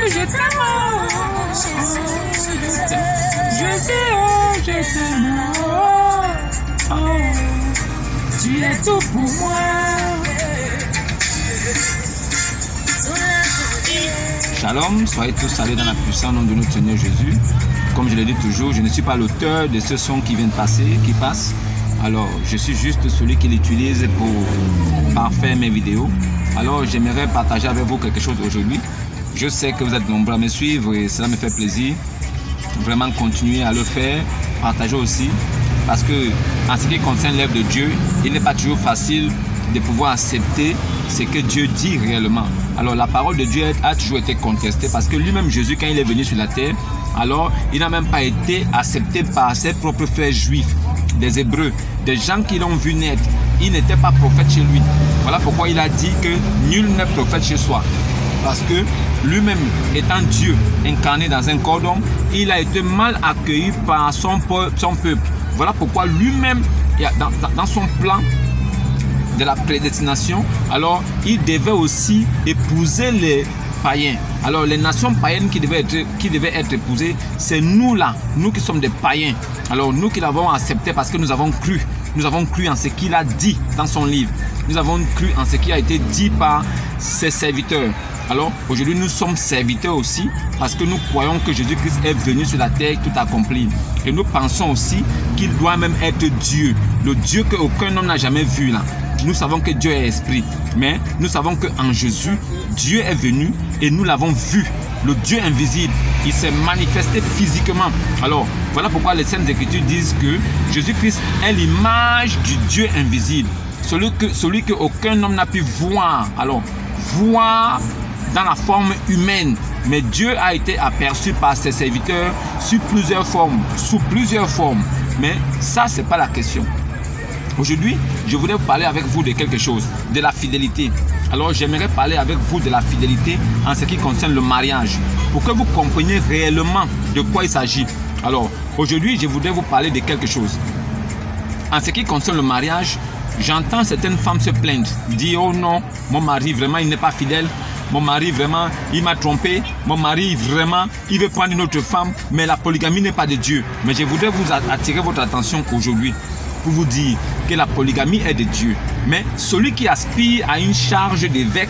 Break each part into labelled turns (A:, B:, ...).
A: je t'aime. Jésus, oh, je t'aime. Oh, tu es tout pour moi. Shalom, soyez tous salués dans la puissance nom de notre Seigneur Jésus. Comme je le dis toujours, je ne suis pas l'auteur de ce son qui vient de passer, qui passe. Alors, je suis juste celui qui l'utilise pour parfaire mes vidéos. Alors, j'aimerais partager avec vous quelque chose aujourd'hui. Je sais que vous êtes nombreux à me suivre et cela me fait plaisir. Vraiment, continuer à le faire, partager aussi. Parce que, en ce qui concerne l'œuvre de Dieu, il n'est pas toujours facile de pouvoir accepter ce que Dieu dit réellement. Alors la parole de Dieu a toujours été contestée parce que lui-même Jésus, quand il est venu sur la terre, alors il n'a même pas été accepté par ses propres frères juifs, des Hébreux, des gens qui l'ont vu naître. Il n'était pas prophète chez lui. Voilà pourquoi il a dit que nul n'est prophète chez soi. Parce que lui-même étant Dieu incarné dans un corps d'homme, il a été mal accueilli par son peuple. Voilà pourquoi lui-même, dans son plan de la prédestination, alors il devait aussi épouser les païens. Alors les nations païennes qui devaient être épousées, c'est nous là, nous qui sommes des païens. Alors nous qui l'avons accepté parce que nous avons cru en ce qu'il a dit dans son livre. Nous avons cru en ce qui a été dit par ses serviteurs. Alors aujourd'hui nous sommes serviteurs aussi parce que nous croyons que Jésus-Christ est venu sur la terre tout accomplir. Et nous pensons aussi qu'il doit même être Dieu, le Dieu qu'aucun homme n'a jamais vu là. Nous savons que Dieu est esprit, mais nous savons qu'en Jésus, Dieu est venu et nous l'avons vu. Le Dieu invisible, il s'est manifesté physiquement. Alors, voilà pourquoi les Saintes Écritures disent que Jésus-Christ est l'image du Dieu invisible. Celui que aucun homme n'a pu voir. Alors, voir dans la forme humaine. Mais Dieu a été aperçu par ses serviteurs sous plusieurs formes. Mais ça, ce n'est pas la question. Aujourd'hui, je voudrais vous parler avec vous de quelque chose, de la fidélité. Alors, j'aimerais parler avec vous de la fidélité en ce qui concerne le mariage, pour que vous compreniez réellement de quoi il s'agit. Alors, aujourd'hui, je voudrais vous parler de quelque chose. En ce qui concerne le mariage, j'entends certaines femmes se plaindre, dire « Oh non, mon mari, vraiment, il n'est pas fidèle. Mon mari, vraiment, il m'a trompé. Mon mari, vraiment, il veut prendre une autre femme. Mais la polygamie n'est pas de Dieu. » Mais je voudrais vous attirer votre attention aujourd'hui pour vous dire que la polygamie est de Dieu. Mais celui qui aspire à une charge d'évêque,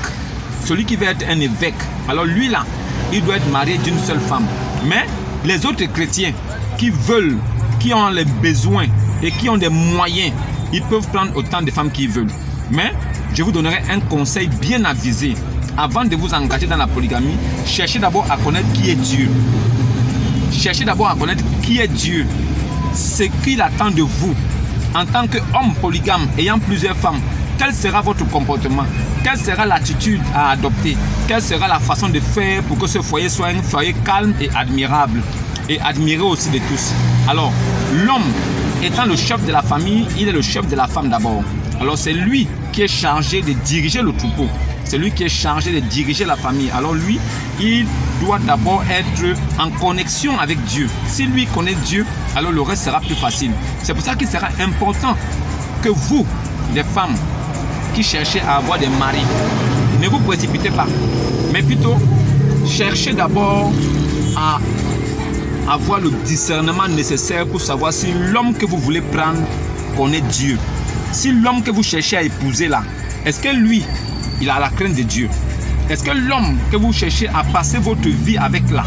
A: celui qui veut être un évêque, alors lui là, il doit être marié d'une seule femme. Mais les autres chrétiens qui veulent, qui ont les besoins et qui ont des moyens, ils peuvent prendre autant de femmes qu'ils veulent. Mais je vous donnerai un conseil bien avisé. Avant de vous engager dans la polygamie, cherchez d'abord à connaître qui est Dieu. Cherchez d'abord à connaître qui est Dieu. Ce qu'il attend de vous. En tant qu'homme polygame ayant plusieurs femmes, quel sera votre comportement? Quelle sera l'attitude à adopter? Quelle sera la façon de faire pour que ce foyer soit un foyer calme et admirable? Et admiré aussi de tous. Alors, l'homme étant le chef de la famille, il est le chef de la femme d'abord. Alors, c'est lui qui est chargé de diriger le troupeau. C'est lui qui est chargé de diriger la famille. Alors lui, il doit d'abord être en connexion avec Dieu. Si lui connaît Dieu, alors le reste sera plus facile. C'est pour ça qu'il sera important que vous, les femmes qui cherchez à avoir des maris, ne vous précipitez pas. Mais plutôt, cherchez d'abord à avoir le discernement nécessaire pour savoir si l'homme que vous voulez prendre connaît Dieu. Si l'homme que vous cherchez à épouser là, est-ce que lui, il a la crainte de Dieu? Est-ce que l'homme que vous cherchez à passer votre vie avec là,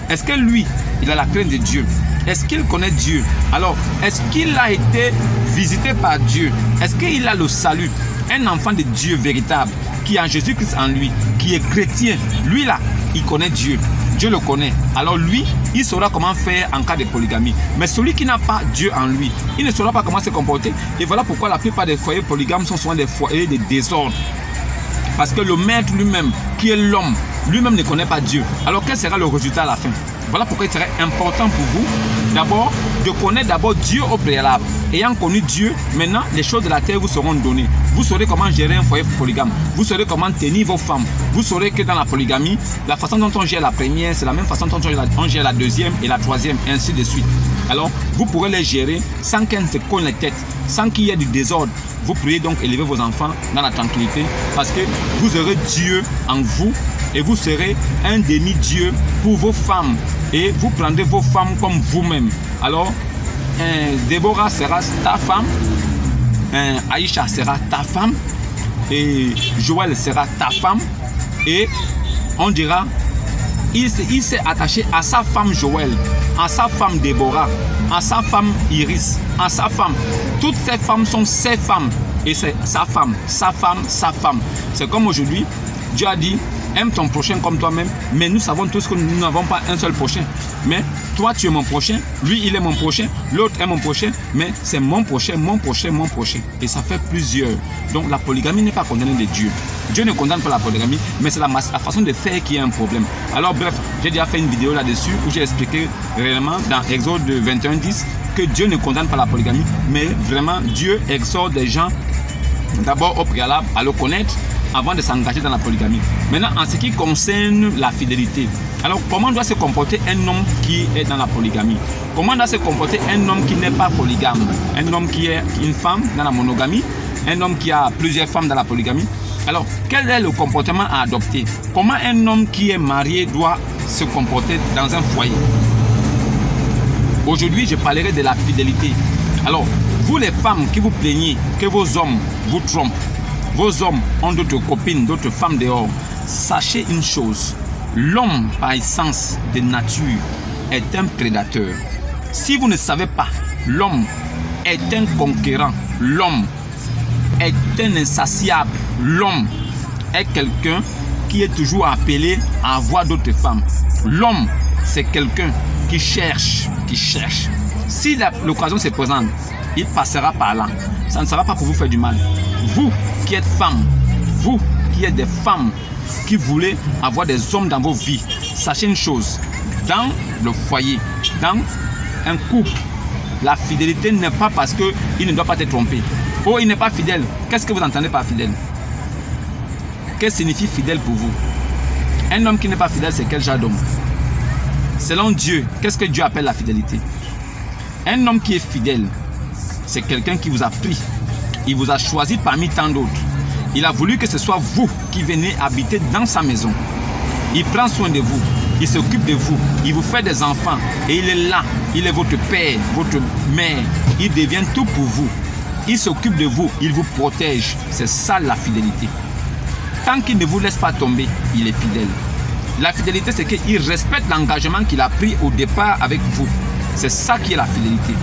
A: est-ce que lui, il a la crainte de Dieu? Est-ce qu'il connaît Dieu? Alors, est-ce qu'il a été visité par Dieu? Est-ce qu'il a le salut? Un enfant de Dieu véritable, qui a Jésus-Christ en lui, qui est chrétien, lui là, il connaît Dieu. Dieu le connaît. Alors lui, il saura comment faire en cas de polygamie. Mais celui qui n'a pas Dieu en lui, il ne saura pas comment se comporter. Et voilà pourquoi la plupart des foyers polygames sont souvent des foyers de désordre. Parce que le maître lui-même, qui est l'homme, lui-même ne connaît pas Dieu. Alors quel sera le résultat à la fin? Voilà pourquoi il serait important pour vous d'abord de connaître d'abord Dieu au préalable. Ayant connu Dieu, maintenant les choses de la terre vous seront données. Vous saurez comment gérer un foyer polygame. Vous saurez comment tenir vos femmes. Vous saurez que dans la polygamie, la façon dont on gère la première, c'est la même façon dont on gère la deuxième et la troisième, et ainsi de suite. Alors, vous pourrez les gérer sans qu'elles se cognent les têtes, sans qu'il y ait du désordre. Vous pourriez donc élever vos enfants dans la tranquillité parce que vous aurez Dieu en vous et vous serez un demi-dieu pour vos femmes. Et vous prendrez vos femmes comme vous-même. Alors, Déborah sera ta femme, Aïcha sera ta femme, et Joël sera ta femme. Et on dira, il s'est attaché à sa femme Joël, à sa femme Déborah, à sa femme Iris, à sa femme. Toutes ces femmes sont ses femmes. Et c'est sa femme, sa femme, sa femme. C'est comme aujourd'hui, Dieu a dit, aime ton prochain comme toi-même. Mais nous savons tous que nous n'avons pas un seul prochain. Mais toi, tu es mon prochain. Lui, il est mon prochain. L'autre est mon prochain. Mais c'est mon prochain, mon prochain, mon prochain. Et ça fait plusieurs. Donc la polygamie n'est pas condamnée de Dieu. Dieu ne condamne pas la polygamie, mais c'est la façon de faire qui est un problème. Alors bref, j'ai déjà fait une vidéo là-dessus où j'ai expliqué réellement dans Exode 21:10 que Dieu ne condamne pas la polygamie, mais vraiment Dieu exhorte des gens d'abord au préalable à le connaître avant de s'engager dans la polygamie. Maintenant, en ce qui concerne la fidélité, alors comment doit se comporter un homme qui est dans la polygamie? Comment doit se comporter un homme qui n'est pas polygame? Un homme qui est une femme dans la monogamie, un homme qui a plusieurs femmes dans la polygamie. Alors, quel est le comportement à adopter? Comment un homme qui est marié doit se comporter dans un foyer? Aujourd'hui, je parlerai de la fidélité. Alors, vous les femmes qui vous plaignez que vos hommes vous trompent, vos hommes ont d'autres copines, d'autres femmes dehors, sachez une chose, l'homme par essence de nature est un prédateur. Si vous ne savez pas, l'homme est un conquérant, l'homme est un insatiable, l'homme est quelqu'un qui est toujours appelé à avoir d'autres femmes. L'homme, c'est quelqu'un qui cherche. Si l'occasion se présente, il passera par là. Ça ne sera pas pour vous faire du mal. Vous qui êtes femmes, vous qui êtes des femmes qui voulez avoir des hommes dans vos vies, sachez une chose, dans le foyer, dans un couple, la fidélité n'est pas parce qu'il ne doit pas te tromper. Oh, il n'est pas fidèle. Qu'est-ce que vous entendez par fidèle? Qu'est-ce que signifie fidèle pour vous? Un homme qui n'est pas fidèle, c'est quel genre d'homme? Selon Dieu, qu'est-ce que Dieu appelle la fidélité? Un homme qui est fidèle, c'est quelqu'un qui vous a pris. Il vous a choisi parmi tant d'autres. Il a voulu que ce soit vous qui venez habiter dans sa maison. Il prend soin de vous. Il s'occupe de vous. Il vous fait des enfants. Et il est là. Il est votre père, votre mère. Il devient tout pour vous. Il s'occupe de vous. Il vous protège. C'est ça la fidélité. Tant qu'il ne vous laisse pas tomber, il est fidèle. La fidélité, c'est qu'il respecte l'engagement qu'il a pris au départ avec vous. C'est ça qui est la fidélité.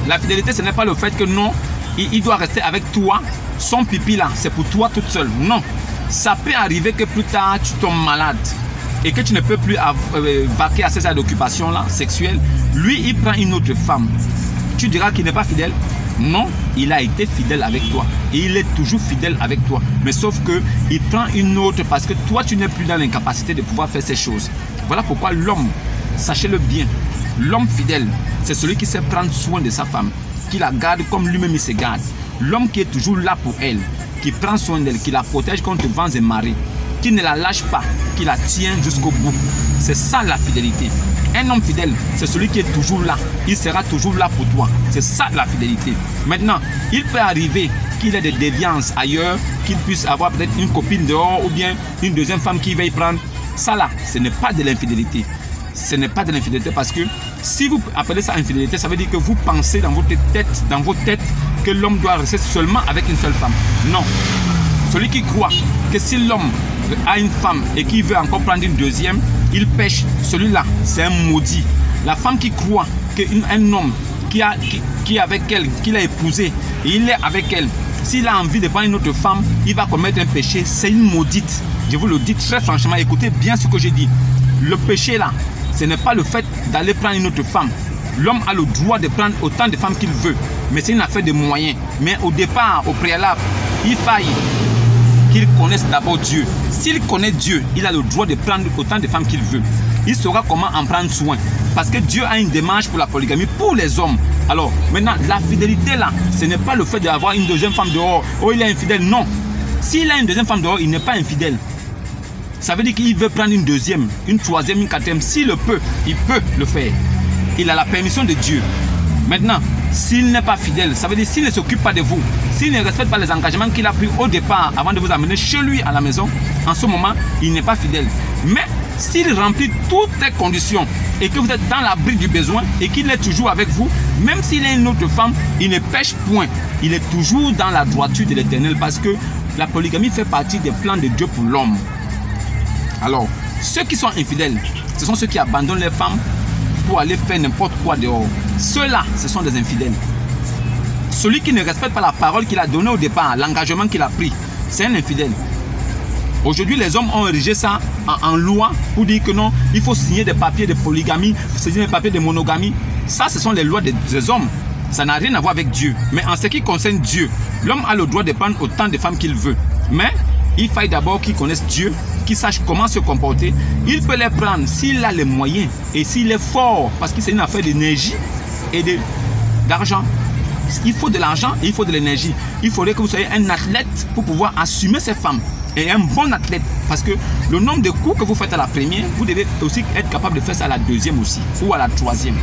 A: La fidélité, ce n'est pas le fait que non, il doit rester avec toi. Son pipi là, c'est pour toi toute seule. Non. Ça peut arriver que plus tard, tu tombes malade et que tu ne peux plus vaquer à ces occupations là sexuelles. Lui, il prend une autre femme. Tu diras qu'il n'est pas fidèle? Non, il a été fidèle avec toi. Et il est toujours fidèle avec toi. Mais sauf que il prend une autre parce que toi, tu n'es plus dans l'incapacité de pouvoir faire ces choses. Voilà pourquoi l'homme, sachez-le bien, l'homme fidèle, c'est celui qui sait prendre soin de sa femme, qui la garde comme lui-même il se garde. L'homme qui est toujours là pour elle, qui prend soin d'elle, qui la protège contre vents et marées, qui ne la lâche pas, qui la tient jusqu'au bout. C'est ça la fidélité. Un homme fidèle, c'est celui qui est toujours là. Il sera toujours là pour toi. C'est ça la fidélité. Maintenant, il peut arriver qu'il ait des déviances ailleurs, qu'il puisse avoir peut-être une copine dehors ou bien une deuxième femme qui va y prendre. Ça là, ce n'est pas de l'infidélité. Ce n'est pas de l'infidélité parce que si vous appelez ça infidélité, ça veut dire que vous pensez dans vos têtes que l'homme doit rester seulement avec une seule femme. Non. Celui qui croit que si l'homme a une femme et qui veut encore prendre une deuxième, il pêche. Celui-là, c'est un maudit. La femme qui croit qu'un homme qui est avec elle, qu'il a épousé, et il est avec elle, s'il a envie de prendre une autre femme, il va commettre un péché. C'est une maudite. Je vous le dis très franchement, écoutez bien ce que je dis. Le péché là, ce n'est pas le fait d'aller prendre une autre femme. L'homme a le droit de prendre autant de femmes qu'il veut. Mais c'est une affaire de moyens. Mais au départ, au préalable, il faille qu'il connaisse d'abord Dieu. S'il connaît Dieu, il a le droit de prendre autant de femmes qu'il veut. Il saura comment en prendre soin. Parce que Dieu a une démarche pour la polygamie pour les hommes. Alors, maintenant, la fidélité là, ce n'est pas le fait d'avoir une deuxième femme dehors. Oh, il est infidèle. Non. S'il a une deuxième femme dehors, il n'est pas infidèle. Ça veut dire qu'il veut prendre une deuxième, une troisième, une quatrième. S'il le peut, il peut le faire. Il a la permission de Dieu. Maintenant, s'il n'est pas fidèle, ça veut dire s'il ne s'occupe pas de vous, s'il ne respecte pas les engagements qu'il a pris au départ avant de vous amener chez lui à la maison, en ce moment, il n'est pas fidèle. Mais s'il remplit toutes les conditions et que vous êtes dans l'abri du besoin et qu'il est toujours avec vous, même s'il est une autre femme, il ne pêche point. Il est toujours dans la droiture de l'Éternel parce que la polygamie fait partie des plans de Dieu pour l'homme. Alors, ceux qui sont infidèles, ce sont ceux qui abandonnent les femmes pour aller faire n'importe quoi dehors. Ceux-là, ce sont des infidèles. Celui qui ne respecte pas la parole qu'il a donnée au départ, l'engagement qu'il a pris, c'est un infidèle. Aujourd'hui, les hommes ont érigé ça en loi pour dire que non, il faut signer des papiers de polygamie, signer des papiers de monogamie. Ça, ce sont les lois des hommes. Ça n'a rien à voir avec Dieu. Mais en ce qui concerne Dieu, l'homme a le droit de prendre autant de femmes qu'il veut. Mais il faut d'abord qu'il connaisse Dieu, qu'il sache comment se comporter. Il peut les prendre s'il a les moyens et s'il est fort, parce que c'est une affaire d'énergie et d'argent. Il faut de l'argent et il faut de l'énergie. Il faudrait que vous soyez un athlète pour pouvoir assumer ces femmes. Et un bon athlète, parce que le nombre de coups que vous faites à la première, vous devez aussi être capable de faire ça à la deuxième aussi, ou à la troisième.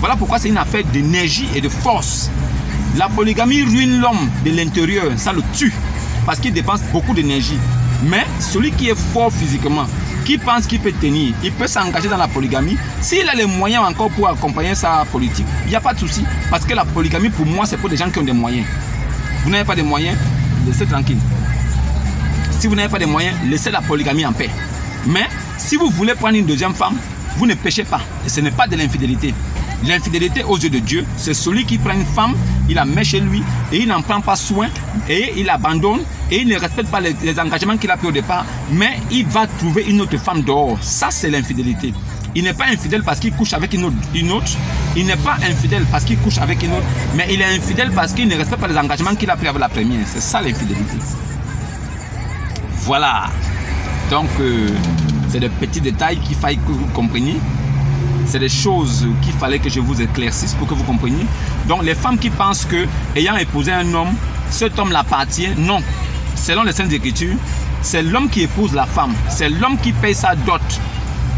A: Voilà pourquoi c'est une affaire d'énergie et de force. La polygamie ruine l'homme de l'intérieur, ça le tue, parce qu'il dépense beaucoup d'énergie. Mais celui qui est fort physiquement, qui pense qu'il peut tenir, il peut s'engager dans la polygamie. S'il a les moyens encore pour accompagner sa politique, il n'y a pas de souci. Parce que la polygamie, pour moi, c'est pour des gens qui ont des moyens. Vous n'avez pas de moyens, laissez tranquille. Si vous n'avez pas de moyens, laissez la polygamie en paix. Mais si vous voulez prendre une deuxième femme, vous ne péchez pas. Et ce n'est pas de l'infidélité. L'infidélité aux yeux de Dieu, c'est celui qui prend une femme, il la met chez lui et il n'en prend pas soin et il abandonne et il ne respecte pas les engagements qu'il a pris au départ, mais il va trouver une autre femme dehors. Ça, c'est l'infidélité. Il n'est pas infidèle parce qu'il couche avec une autre. Il n'est pas infidèle parce qu'il couche avec une autre, mais il est infidèle parce qu'il ne respecte pas les engagements qu'il a pris avec la première. C'est ça l'infidélité. Voilà. Donc, c'est des petits détails qu'il faille que vous compreniez. C'est des choses qu'il fallait que je vous éclaircisse pour que vous compreniez. Donc, les femmes qui pensent que, ayant épousé un homme, cet homme l'appartient, non. Selon les Saintes Écritures, c'est l'homme qui épouse la femme. C'est l'homme qui paye sa dot.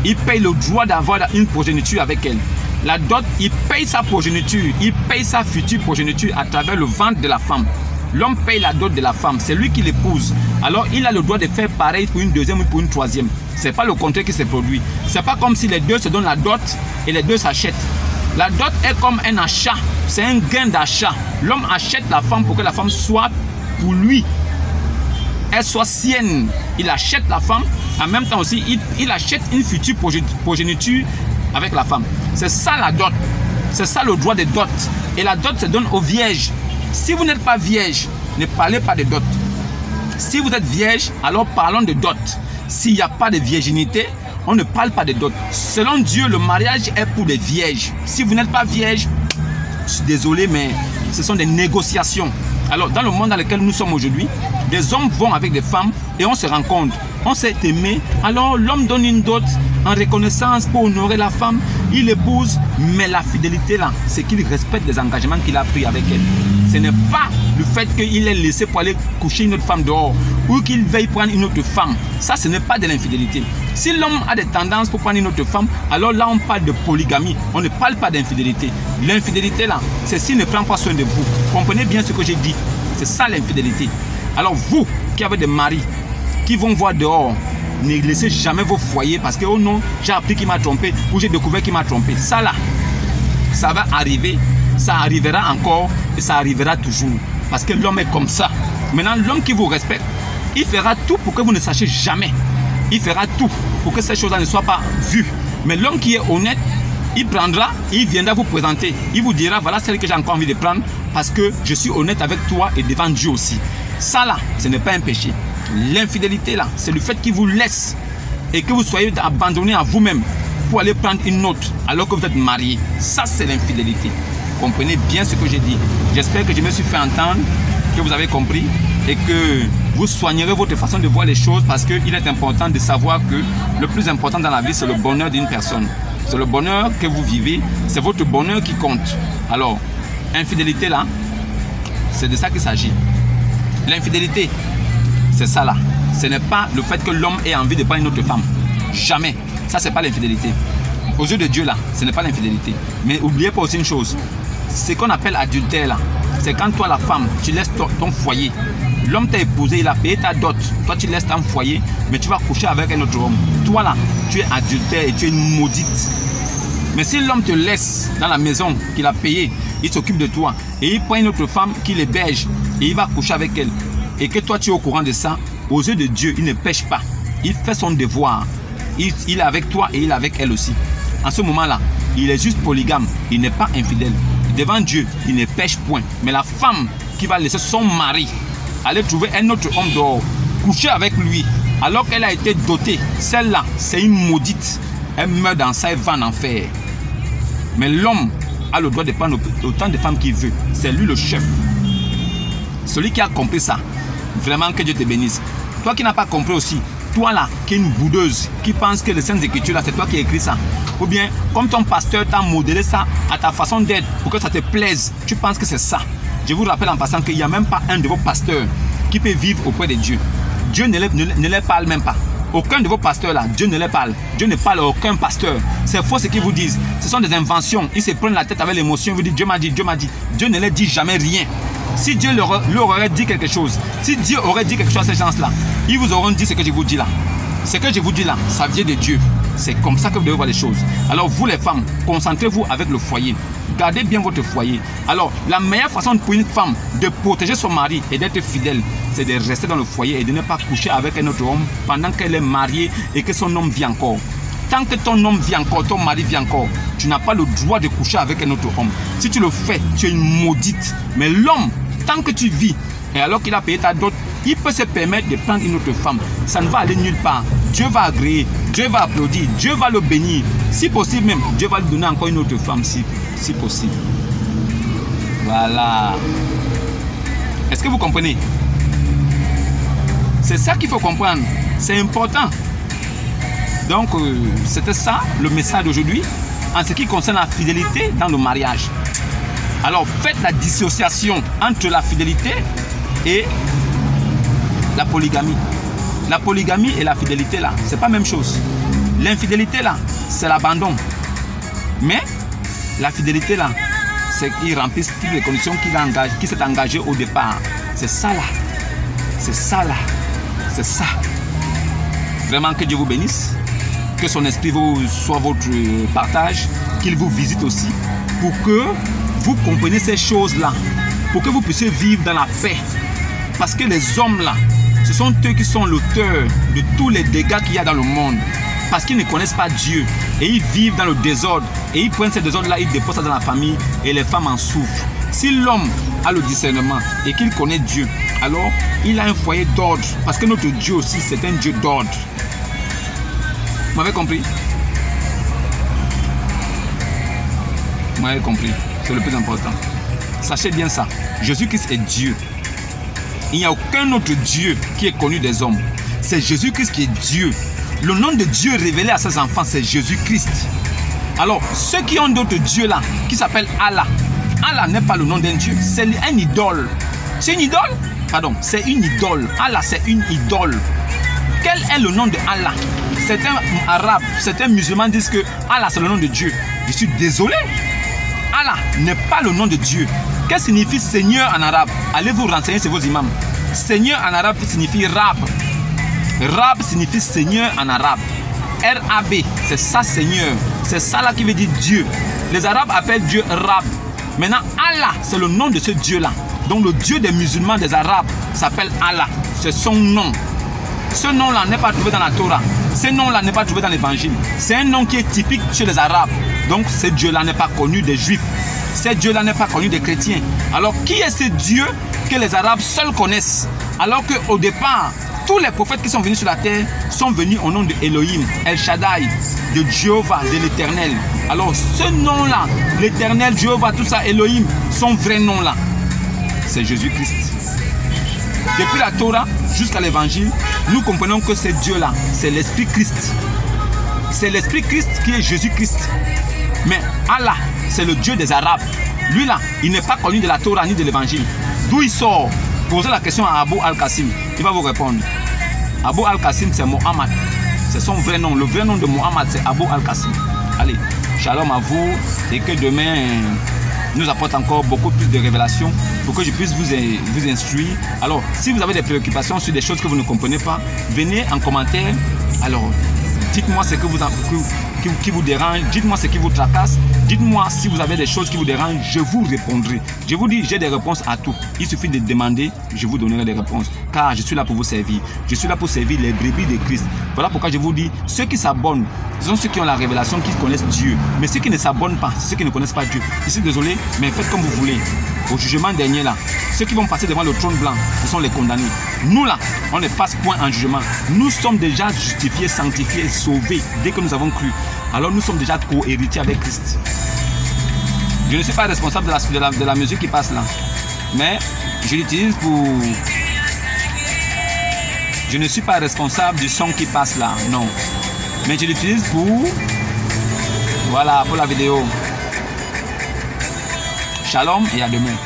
A: Il paye le droit d'avoir une progéniture avec elle. La dot, il paye sa progéniture. Il paye sa future progéniture à travers le ventre de la femme. L'homme paye la dot de la femme, c'est lui qui l'épouse. Alors il a le droit de faire pareil pour une deuxième ou pour une troisième. Ce n'est pas le contraire qui se produit. Ce n'est pas comme si les deux se donnent la dot et les deux s'achètent. La dot est comme un achat, c'est un gain d'achat. L'homme achète la femme pour que la femme soit pour lui. Elle soit sienne. Il achète la femme, en même temps aussi il achète une future progéniture avec la femme. C'est ça la dot. C'est ça le droit de dot. Et la dot se donne aux vierges. Si vous n'êtes pas vierge, ne parlez pas de dot. Si vous êtes vierge, alors parlons de dot. S'il n'y a pas de virginité, on ne parle pas de dot. Selon Dieu, le mariage est pour les vierges. Si vous n'êtes pas vierge, je suis désolé, mais ce sont des négociations. Alors, dans le monde dans lequel nous sommes aujourd'hui, des hommes vont avec des femmes et on se rencontre. On s'est aimé, alors l'homme donne une dot en reconnaissance pour honorer la femme. Il épouse, mais la fidélité là, c'est qu'il respecte les engagements qu'il a pris avec elle. Ce n'est pas le fait qu'il ait laissé pour aller coucher une autre femme dehors ou qu'il veuille prendre une autre femme. Ça, ce n'est pas de l'infidélité. Si l'homme a des tendances pour prendre une autre femme, alors là, on parle de polygamie. On ne parle pas d'infidélité. L'infidélité là, c'est s'il ne prend pas soin de vous. Comprenez bien ce que j'ai dit. C'est ça l'infidélité. Alors vous, qui avez des maris, qui vont voir dehors, ne laissez jamais vos foyers parce que oh non, j'ai appris qu'il m'a trompé ou j'ai découvert qu'il m'a trompé. Ça là, ça va arriver, ça arrivera encore et ça arrivera toujours. Parce que l'homme est comme ça. Maintenant, l'homme qui vous respecte, il fera tout pour que vous ne sachiez jamais. Il fera tout pour que ces choses-là ne soient pas vues. Mais l'homme qui est honnête, il prendra, il viendra vous présenter. Il vous dira, voilà celle que j'ai encore envie de prendre parce que je suis honnête avec toi et devant Dieu aussi. Ça là, ce n'est pas un péché. L'infidélité là, c'est le fait qu'il vous laisse et que vous soyez abandonné à vous-même pour aller prendre une autre alors que vous êtes marié. Ça, c'est l'infidélité. Comprenez bien ce que j'ai dit. J'espère que je me suis fait entendre, que vous avez compris et que vous soignerez votre façon de voir les choses parce qu'il est important de savoir que le plus important dans la vie, c'est le bonheur d'une personne. C'est le bonheur que vous vivez, c'est votre bonheur qui compte. Alors, infidélité là, c'est de ça qu'il s'agit. L'infidélité, c'est ça là. Ce n'est pas le fait que l'homme ait envie de prendre une autre femme. Jamais. Ça, c'est pas l'infidélité. Aux yeux de Dieu là, ce n'est pas l'infidélité. Mais n'oubliez pas aussi une chose. ce qu'on appelle adultère là, c'est quand toi la femme, tu laisses ton foyer. L'homme t'a épousé, il a payé ta dot. Toi tu laisses ton foyer, mais tu vas coucher avec un autre homme. Toi là, tu es adultère et tu es une maudite. Mais si l'homme te laisse dans la maison qu'il a payé, il s'occupe de toi et il prend une autre femme qui l'héberge et il va coucher avec elle, et que toi tu es au courant de ça, aux yeux de Dieu, il ne pêche pas. Il fait son devoir. Il est avec toi et il est avec elle aussi. En ce moment-là, il est juste polygame. Il n'est pas infidèle. Devant Dieu, il ne pêche point. Mais la femme qui va laisser son mari aller trouver un autre homme dehors, coucher avec lui, alors qu'elle a été dotée, celle-là, c'est une maudite. Elle meurt dans ça, elle va en enfer. Mais l'homme a le droit de prendre autant de femmes qu'il veut. C'est lui le chef. Celui qui a compris ça, vraiment que Dieu te bénisse. Toi qui n'as pas compris aussi, toi là, qui es une boudeuse, qui pense que les Saintes Écritures là, c'est toi qui as écrit ça. Ou bien, comme ton pasteur t'a modelé ça à ta façon d'être pour que ça te plaise, tu penses que c'est ça. Je vous rappelle en passant qu'il n'y a même pas un de vos pasteurs qui peut vivre auprès de Dieu. Dieu ne les parle même pas. Aucun de vos pasteurs là, Dieu ne les parle. Dieu ne parle à aucun pasteur. C'est faux ce qu'ils vous disent. Ce sont des inventions. Ils se prennent la tête avec l'émotion. Ils vous disent Dieu m'a dit, Dieu m'a dit. Dieu ne leur dit jamais rien. Si Dieu leur aurait dit quelque chose, si Dieu aurait dit quelque chose à ces gens-là, ils vous auront dit ce que je vous dis là. Ce que je vous dis là, ça vient de Dieu. C'est comme ça que vous devez voir les choses. Alors vous les femmes, concentrez-vous avec le foyer. Gardez bien votre foyer. Alors la meilleure façon pour une femme de protéger son mari et d'être fidèle, c'est de rester dans le foyer et de ne pas coucher avec un autre homme pendant qu'elle est mariée et que son homme vit encore. Tant que ton homme vit encore, ton mari vit encore, tu n'as pas le droit de coucher avec un autre homme. Si tu le fais, tu es une maudite. Mais l'homme, tant que tu vis, et alors qu'il a payé ta dot, il peut se permettre de prendre une autre femme. Ça ne va aller nulle part. Dieu va agréer, Dieu va applaudir, Dieu va le bénir. Si possible même, Dieu va lui donner encore une autre femme si possible. Voilà. Est-ce que vous comprenez? C'est ça qu'il faut comprendre. C'est important. Donc, c'était ça le message d'aujourd'hui en ce qui concerne la fidélité dans le mariage. Alors, faites la dissociation entre la fidélité et la polygamie. La polygamie et la fidélité, là, c'est pas la même chose. L'infidélité, là, c'est l'abandon. Mais la fidélité, là, c'est qu'il remplisse toutes les conditions qu'il s'est engagé au départ. C'est ça, là. C'est ça, là. C'est ça. Vraiment, que Dieu vous bénisse. Que son esprit soit votre partage. Qu'il vous visite aussi. Pour que vous compreniez ces choses-là. Pour que vous puissiez vivre dans la paix. Parce que les hommes, là, ce sont eux qui sont l'auteur de tous les dégâts qu'il y a dans le monde. Parce qu'ils ne connaissent pas Dieu. Et ils vivent dans le désordre. Et ils prennent ce désordre-là, ils déposent ça dans la famille. Et les femmes en souffrent. Si l'homme a le discernement et qu'il connaît Dieu, alors il a un foyer d'ordre. Parce que notre Dieu aussi, c'est un Dieu d'ordre. Vous m'avez compris? Vous m'avez compris? C'est le plus important. Sachez bien ça. Jésus-Christ est Dieu. Il n'y a aucun autre Dieu qui est connu des hommes. C'est Jésus-Christ qui est Dieu. Le nom de Dieu révélé à ses enfants, c'est Jésus-Christ. Alors, ceux qui ont d'autres dieux là, qui s'appellent Allah. Allah n'est pas le nom d'un Dieu, c'est un idole. C'est une idole? Pardon, c'est une idole. Allah, c'est une idole. Quel est le nom de Allah? Certains arabes, certains musulmans disent que Allah, c'est le nom de Dieu. Je suis désolé. Allah n'est pas le nom de Dieu. Qu'est-ce que signifie Seigneur en arabe? Allez vous renseigner sur vos imams. Seigneur en arabe signifie Rab. Rab signifie Seigneur en arabe. R-A-B, c'est ça Seigneur. C'est ça là qui veut dire Dieu. Les arabes appellent Dieu Rab. Maintenant Allah, c'est le nom de ce Dieu là. Donc le Dieu des musulmans, des arabes, s'appelle Allah. C'est son nom. Ce nom là n'est pas trouvé dans la Torah. Ce nom là n'est pas trouvé dans l'évangile. C'est un nom qui est typique chez les arabes. Donc ce Dieu là n'est pas connu des juifs. Ce Dieu là n'est pas connu des chrétiens. Alors qui est ce Dieu que les arabes seuls connaissent? Alors qu'au départ, tous les prophètes qui sont venus sur la terre sont venus au nom de Elohim, El Shaddai, de Jéhovah, de l'Éternel. Alors ce nom-là, l'Éternel, Jéhovah, tout ça, Elohim, son vrai nom-là, c'est Jésus-Christ. Depuis la Torah jusqu'à l'Évangile, nous comprenons que ce Dieu-là, c'est l'Esprit Christ. C'est l'Esprit Christ qui est Jésus-Christ. Mais Allah, c'est le Dieu des Arabes. Lui là, il n'est pas connu de la Torah ni de l'Évangile. D'où il sort? Posez la question à Abou Al-Qasim. Il va vous répondre. Abou Al-Qasim, c'est Mohammed. C'est son vrai nom. Le vrai nom de Mohammed, c'est Abou Al-Qasim. Allez, shalom à vous. Et que demain, nous apporte encore beaucoup plus de révélations pour que je puisse vous instruire. Alors, si vous avez des préoccupations sur des choses que vous ne comprenez pas, venez en commentaire. Alors, dites-moi ce qui vous dérange, dites-moi ce qui vous tracasse, dites-moi si vous avez des choses qui vous dérangent, je vous répondrai. Je vous dis, j'ai des réponses à tout. Il suffit de demander, je vous donnerai des réponses. Car je suis là pour vous servir. Je suis là pour servir les brebis de Christ. Voilà pourquoi je vous dis, ceux qui s'abonnent, ce sont ceux qui ont la révélation, qui connaissent Dieu. Mais ceux qui ne s'abonnent pas, c'est ceux qui ne connaissent pas Dieu. Je suis désolé, mais faites comme vous voulez. Au jugement dernier là, ceux qui vont passer devant le trône blanc, ce sont les condamnés. Nous là, on ne passe point en jugement. Nous sommes déjà justifiés, sanctifiés, sauvés dès que nous avons cru. Alors nous sommes déjà co-héritiers avec Christ. Je ne suis pas responsable de la musique qui passe là. Mais je l'utilise pour... Je ne suis pas responsable du son qui passe là, non. Mais je l'utilise pour... Voilà, pour la vidéo. Shalom et à demain.